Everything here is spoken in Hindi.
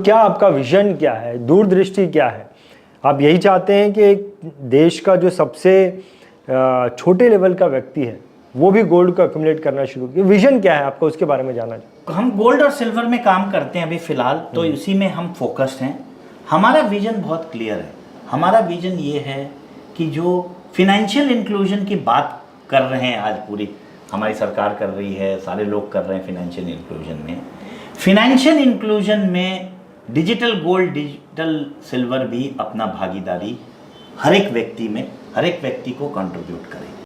क्या आपका विजन क्या है, दूरदृष्टि क्या है? आप यही चाहते हैं कि एक देश का जो सबसे छोटे लेवल का व्यक्ति है वो भी गोल्ड को अक्यूमुलेट करना शुरू किया? विजन क्या है आपका, उसके बारे में जानना चाहते हम गोल्ड और सिल्वर में काम करते हैं अभी फिलहाल, तो इसी में हम फोकस्ड हैं। हमारा विजन बहुत क्लियर है। हमारा विजन ये है कि जो फिनेंशियल इंक्लूजन की बात कर रहे हैं आज पूरी हमारी सरकार कर रही है, सारे लोग कर रहे हैं फिनेंशियल इंक्लूजन में डिजिटल गोल्ड, डिजिटल सिल्वर भी अपना भागीदारी हर एक व्यक्ति को कंट्रीब्यूट करें।